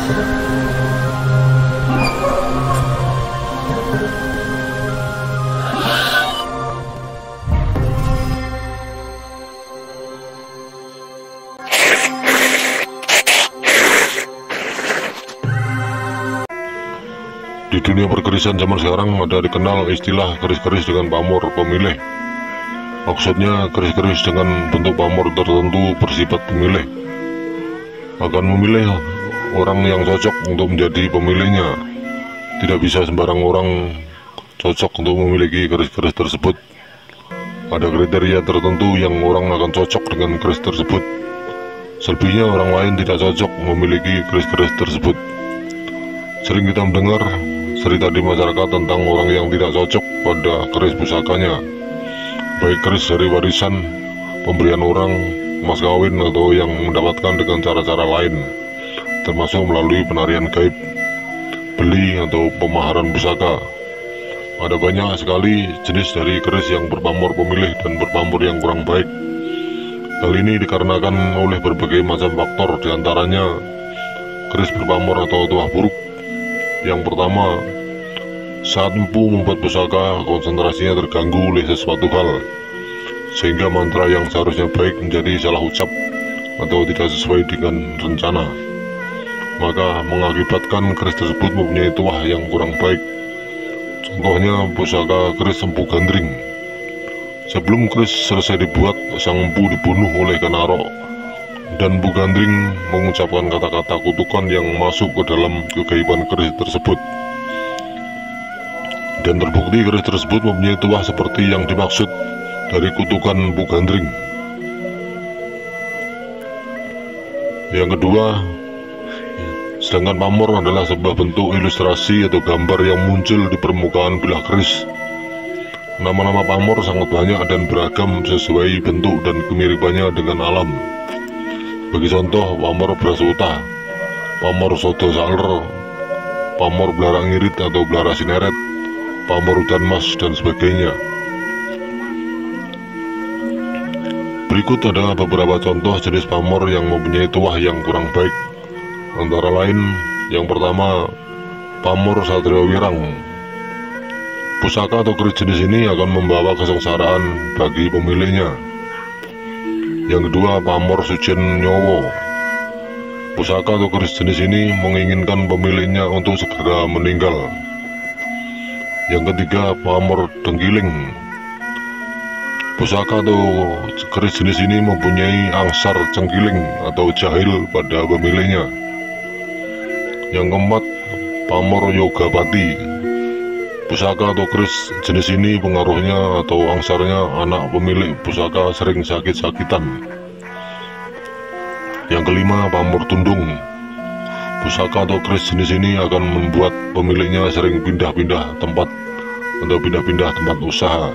Di dunia perkerisan zaman sekarang ada dikenal istilah keris-keris dengan pamor pemilih. Maksudnya keris-keris dengan bentuk pamor tertentu bersifat pemilih akan memilih orang yang cocok untuk menjadi pemilihnya. Tidak bisa sembarang orang cocok untuk memiliki keris-keris tersebut. Ada kriteria tertentu yang orang akan cocok dengan keris tersebut. Selebihnya orang lain tidak cocok memiliki keris-keris tersebut. Sering kita mendengar cerita di masyarakat tentang orang yang tidak cocok pada keris pusakanya, baik keris dari warisan, pemberian orang, mas kawin, atau yang mendapatkan dengan cara-cara lain, termasuk melalui penarian gaib, beli, atau pemaharan pusaka. Ada banyak sekali jenis dari keris yang berpamor pemilih dan berpamor yang kurang baik. Hal ini dikarenakan oleh berbagai macam faktor, diantaranya keris berpamor atau tuah buruk. Yang pertama, saat empu membuat pusaka, konsentrasinya terganggu oleh sesuatu hal, sehingga mantra yang seharusnya baik menjadi salah ucap atau tidak sesuai dengan rencana, maka mengakibatkan keris tersebut mempunyai tuah yang kurang baik. Contohnya pusaka keris empu gandring. Sebelum keris selesai dibuat, sang empu dibunuh oleh Kenaro, dan empu gandring mengucapkan kata-kata kutukan yang masuk ke dalam kegaiban keris tersebut. Dan terbukti keris tersebut mempunyai tuah seperti yang dimaksud dari kutukan empu gandring. Yang kedua, sedangkan pamor adalah sebuah bentuk ilustrasi atau gambar yang muncul di permukaan bilah keris. Nama-nama pamor sangat banyak dan beragam sesuai bentuk dan kemiripannya dengan alam. Bagi contoh, pamor brasuta, pamor sodo saler, pamor belara ngirit atau belara sineret, pamor udan mas, dan sebagainya. Berikut adalah beberapa contoh jenis pamor yang mempunyai tuah yang kurang baik. Antara lain, yang pertama, pamor satrio wirang. Pusaka atau keris jenis ini akan membawa kesengsaraan bagi pemiliknya. Yang kedua, pamor sucen nyowo. Pusaka atau keris jenis ini menginginkan pemiliknya untuk segera meninggal. Yang ketiga, pamor denggiling. Pusaka atau keris jenis ini mempunyai angsar cenggiling atau jahil pada pemiliknya. Yang keempat, pamor yogapati. Pusaka atau keris jenis ini pengaruhnya atau angsarnya anak pemilik pusaka sering sakit-sakitan. Yang kelima, pamor tundung. Pusaka atau keris jenis ini akan membuat pemiliknya sering pindah-pindah tempat atau pindah-pindah tempat usaha.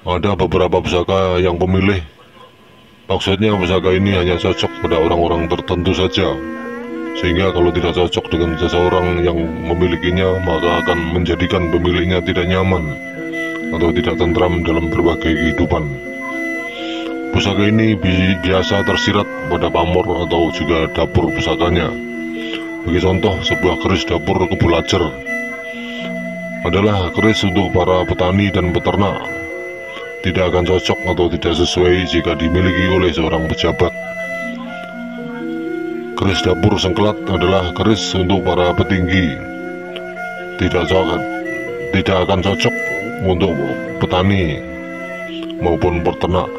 Ada beberapa pusaka yang pemilih, maksudnya pusaka ini hanya cocok pada orang-orang tertentu saja, sehingga kalau tidak cocok dengan seseorang yang memilikinya, maka akan menjadikan pemiliknya tidak nyaman atau tidak tentram dalam berbagai kehidupan. Pusaka ini biasa tersirat pada pamor atau juga dapur pusakanya. Bagi contoh, sebuah keris dapur kebulajer adalah keris untuk para petani dan peternak. Tidak akan cocok atau tidak sesuai jika dimiliki oleh seorang pejabat. Keris dapur sengkelat adalah keris untuk para petinggi. Tidak akan cocok untuk petani maupun peternak.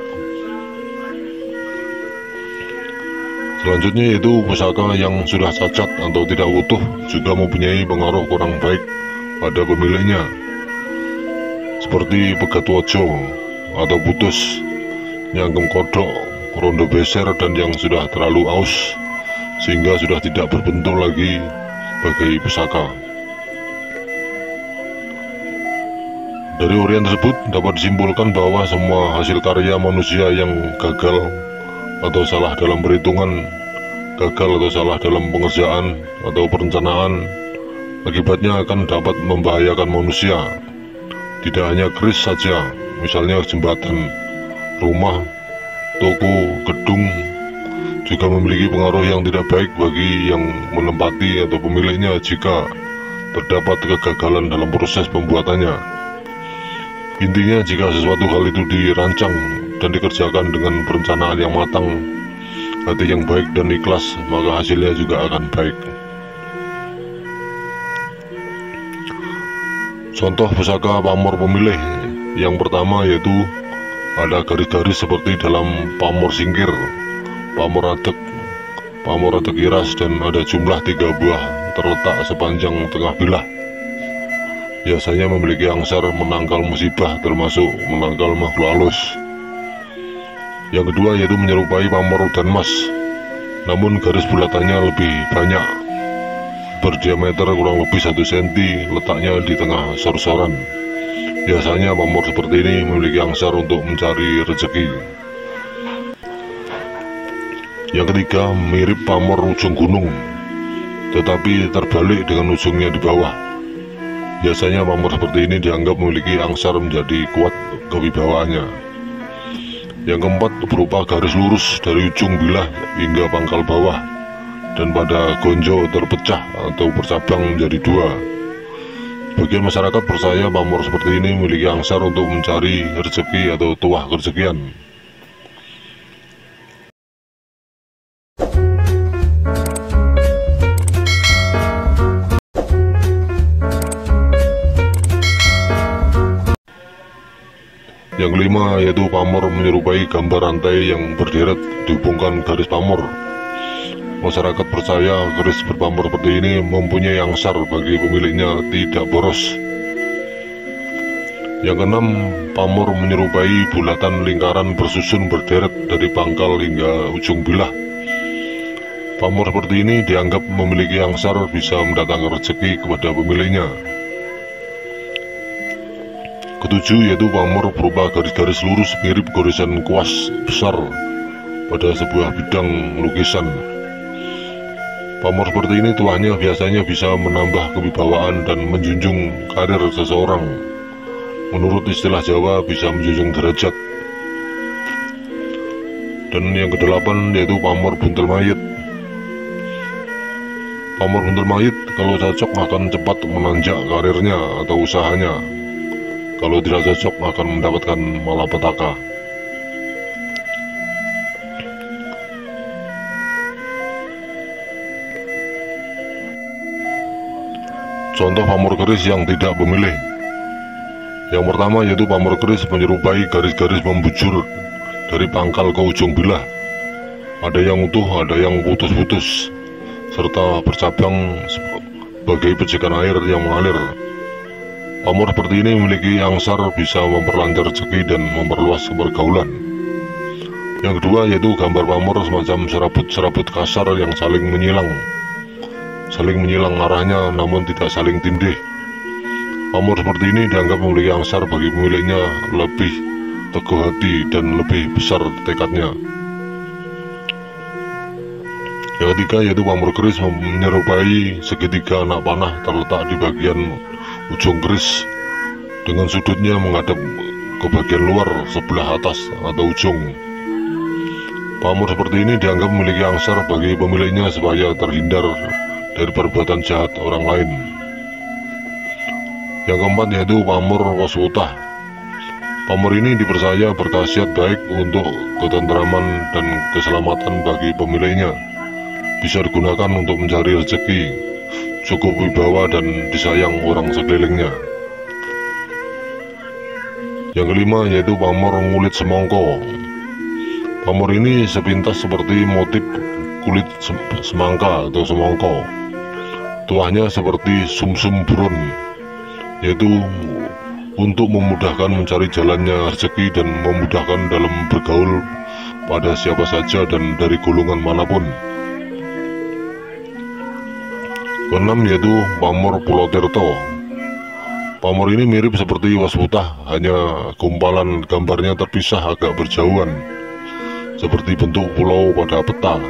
Selanjutnya yaitu pusaka yang sudah cacat atau tidak utuh juga mempunyai pengaruh kurang baik pada pemiliknya, seperti pegatwojo atau putus, nyangkem kodok, rondo beser, dan yang sudah terlalu aus sehingga sudah tidak berbentuk lagi sebagai pusaka. Dari uraian tersebut dapat disimpulkan bahwa semua hasil karya manusia yang gagal atau salah dalam perhitungan, gagal atau salah dalam pengerjaan atau perencanaan, akibatnya akan dapat membahayakan manusia. Tidak hanya keris saja, misalnya jembatan, rumah, toko, gedung, juga memiliki pengaruh yang tidak baik bagi yang menempati atau pemiliknya jika terdapat kegagalan dalam proses pembuatannya. Intinya, jika sesuatu hal itu dirancang dan dikerjakan dengan perencanaan yang matang, hati yang baik dan ikhlas, maka hasilnya juga akan baik. Contoh pusaka pamor pemilih yang pertama yaitu ada garis-garis seperti dalam pamor singkir, pamor adek iras, dan ada jumlah 3 buah terletak sepanjang tengah bilah. Biasanya memiliki angsar menangkal musibah, termasuk menangkal makhluk halus. Yang kedua yaitu menyerupai pamor udan mas, namun garis bulatannya lebih banyak, berdiameter kurang lebih 1 cm, letaknya di tengah sor-soran. Biasanya pamor seperti ini memiliki angsar untuk mencari rezeki. Yang ketiga, mirip pamor ujung gunung, tetapi terbalik dengan ujungnya di bawah. Biasanya pamor seperti ini dianggap memiliki angsar menjadi kuat kewibawaannya. Yang keempat, berupa garis lurus dari ujung bilah hingga pangkal bawah, dan pada gonjo terpecah atau bercabang menjadi 2. Bagian masyarakat percaya pamor seperti ini memiliki angsar untuk mencari rezeki atau tuah kerezekian. Yang kelima yaitu pamor menyerupai gambar rantai yang berderet dihubungkan garis pamor. Masyarakat percaya garis berpamor seperti ini mempunyai angsar bagi pemiliknya tidak boros. Yang keenam, pamor menyerupai bulatan lingkaran bersusun berderet dari pangkal hingga ujung bilah. Pamor seperti ini dianggap memiliki angsar bisa mendatangkan rezeki kepada pemiliknya. Ketujuh yaitu pamor berupa garis-garis lurus mirip goresan kuas besar pada sebuah bidang lukisan. Pamor seperti ini tuahnya biasanya bisa menambah kewibawaan dan menjunjung karir seseorang. Menurut istilah Jawa, bisa menjunjung derajat. Dan yang kedelapan yaitu pamor buntel mayit. Pamor buntel mayit kalau cocok akan cepat menanjak karirnya atau usahanya. Kalau tidak cocok akan mendapatkan malapetaka. Contoh pamor keris yang tidak pemilih. Yang pertama yaitu pamor keris menyerupai garis-garis membujur dari pangkal ke ujung bilah. Ada yang utuh, ada yang putus-putus, serta bercabang sebagai percikan air yang mengalir. Pamor seperti ini memiliki angsar bisa memperlancar rezeki dan memperluas pergaulan. Yang kedua yaitu gambar pamor semacam serabut-serabut kasar yang saling menyilang arahnya namun tidak saling tindih. Pamor seperti ini dianggap memiliki angsar bagi pemiliknya lebih teguh hati dan lebih besar tekadnya. Yang ketiga yaitu pamor keris menyerupai segitiga anak panah terletak di bagian ujung keris dengan sudutnya menghadap ke bagian luar sebelah atas atau ujung. Pamor seperti ini dianggap memiliki angsar bagi pemiliknya supaya terhindar dari perbuatan jahat orang lain. Yang keempat yaitu pamor waswutah. Pamor ini dipercaya berkhasiat baik untuk ketentraman dan keselamatan bagi pemiliknya. Bisa digunakan untuk mencari rezeki, cukup wibawa, dan disayang orang sekelilingnya. Yang kelima yaitu pamor ngulit semongko. Pamor ini sepintas seperti motif kulit semangka atau semongko. Tuahnya seperti sumsum burun, yaitu untuk memudahkan mencari jalannya rezeki dan memudahkan dalam bergaul pada siapa saja dan dari golongan manapun. Keenam yaitu pamor Pulau Tirto. Pamor ini mirip seperti waswutah, hanya gumpalan gambarnya terpisah agak berjauhan, seperti bentuk pulau pada peta.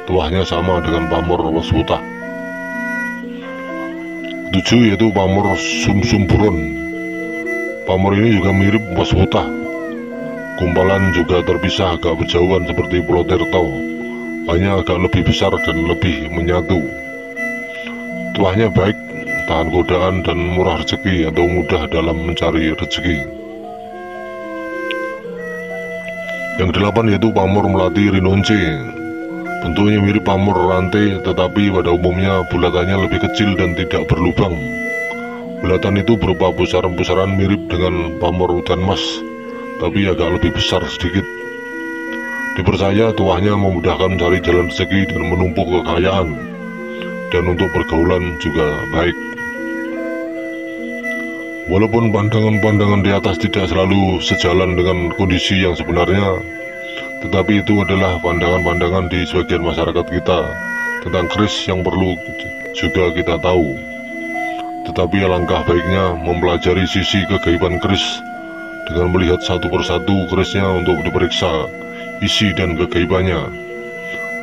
Tuahnya sama dengan pamor waswutah. 7 yaitu pamor sumsum burun. Pamor ini juga mirip waswutah, gumpalan juga terpisah agak berjauhan seperti Pulau Tirto. hanya agak lebih besar dan lebih menyatu. Tuahnya baik, tahan godaan dan murah rezeki atau mudah dalam mencari rezeki. Yang ke-8 yaitu pamor melati rinonce. Bentuknya mirip pamor rantai, tetapi pada umumnya bulatannya lebih kecil dan tidak berlubang. Bulatan itu berupa pusaran-pusaran mirip dengan pamor hutan mas, tapi agak lebih besar sedikit. Dipercaya tuahnya memudahkan mencari jalan rezeki dan menumpuk kekayaan, dan untuk pergaulan juga baik. Walaupun pandangan-pandangan di atas tidak selalu sejalan dengan kondisi yang sebenarnya, tetapi itu adalah pandangan-pandangan di sebagian masyarakat kita tentang keris yang perlu juga kita tahu. Tetapi alangkah baiknya mempelajari sisi kegaiban keris dengan melihat satu persatu kerisnya untuk diperiksa isi dan kegaibannya,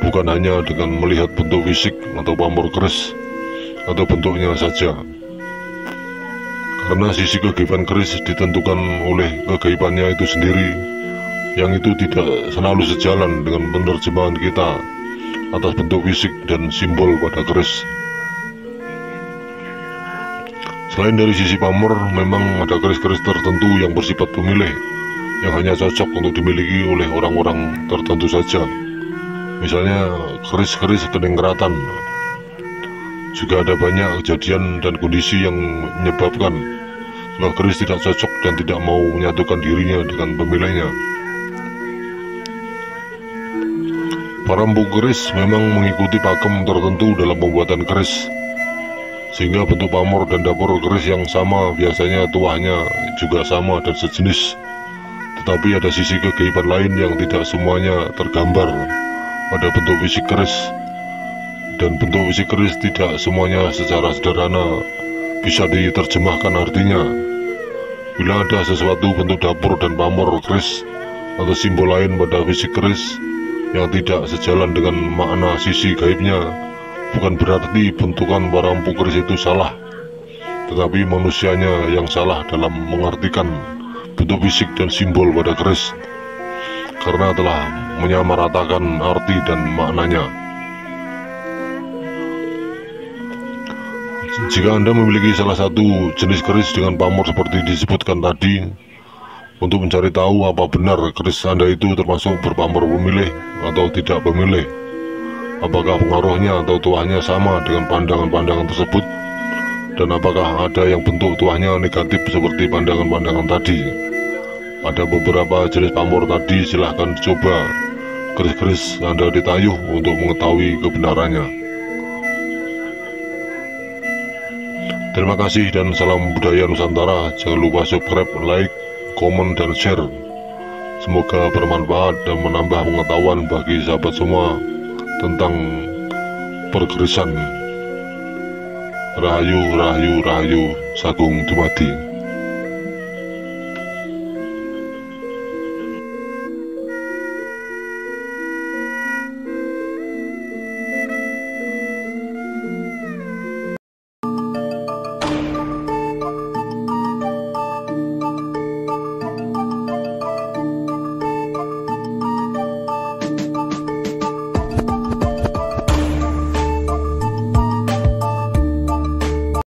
bukan hanya dengan melihat bentuk fisik atau pamor keris atau bentuknya saja. Karena sisi kegaiban keris ditentukan oleh kegaibannya itu sendiri, yang itu tidak selalu sejalan dengan penerjemahan kita atas bentuk fisik dan simbol pada keris. Selain dari sisi pamor, memang ada keris-keris tertentu yang bersifat pemilih, yang hanya cocok untuk dimiliki oleh orang-orang tertentu saja. Misalnya keris-keris keningkeratan. Juga ada banyak kejadian dan kondisi yang menyebabkan sebuah keris tidak cocok dan tidak mau menyatukan dirinya dengan pemilihnya. Para empu keris memang mengikuti pakem tertentu dalam pembuatan keris, sehingga bentuk pamor dan dapur keris yang sama biasanya tuahnya juga sama dan sejenis. Tetapi ada sisi kegaiban lain yang tidak semuanya tergambar pada bentuk fisik keris, dan bentuk fisik keris tidak semuanya secara sederhana bisa diterjemahkan artinya. Bila ada sesuatu bentuk dapur dan pamor keris atau simbol lain pada fisik keris yang tidak sejalan dengan makna sisi gaibnya, bukan berarti bentukan para empu keris itu salah, tetapi manusianya yang salah dalam mengartikan bentuk fisik dan simbol pada keris, karena telah menyamaratakan arti dan maknanya. Jika Anda memiliki salah satu jenis keris dengan pamor seperti disebutkan tadi, untuk mencari tahu apa benar keris Anda itu termasuk berpamor pemilih atau tidak pemilih, apakah pengaruhnya atau tuahnya sama dengan pandangan-pandangan tersebut, dan apakah ada yang bentuk tuahnya negatif seperti pandangan-pandangan tadi. Ada beberapa jenis pamor tadi, silahkan coba keris-keris Anda ditayuh untuk mengetahui kebenarannya. Terima kasih dan salam budaya Nusantara. Jangan lupa subscribe, like, komen, dan share. Semoga bermanfaat dan menambah pengetahuan bagi sahabat semua tentang perkerisan. Rahayu, rahayu, rahayu, Sagung Dumadi.